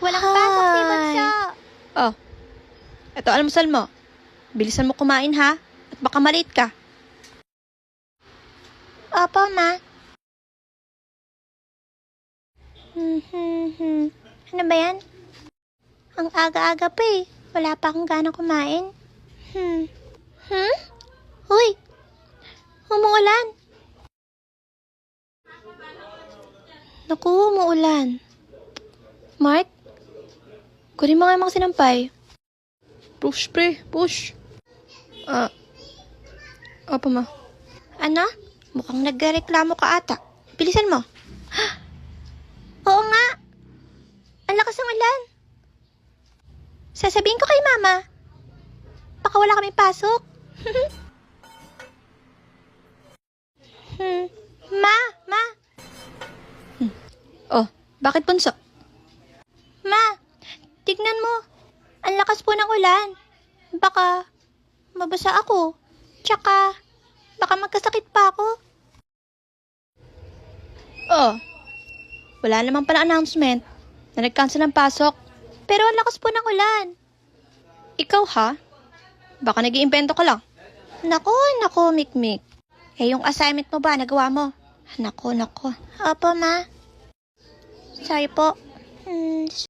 walang pasok si Bunso. Oh, eto almusal mo. Bilisan mo kumain ha, at baka malate ka. Opo, Ma. Ano ba yan? Ang aga-aga pa eh. Wala pa akong ganang kumain. Uy! Umuulan. Naku, umuulan. Mark, kunin mo nga yung mga sinampay. Push, pre, push. Opo, ma. Ano? Mukhang nagreklamo ka ata. Bilisan mo. Oo nga. Ang lakas ng ulan. Sasabihin ko kay Mama. Baka wala kaming pasok. Ma. Oh, bakit bunso? Ma, tignan mo. Ang lakas po ng ulan. Baka mabasa ako. Tsaka, baka magkasakit pa ako. Oh, wala namang pala announcement na nag-cancel ang pasok. Pero ang lakas po ng ulan. Ikaw ha? Baka nag-iimbento ka lang. Nako, Mikmik. Eh, yung assignment mo ba, nagawa mo? Nako. Opo, Ma. Sorry po.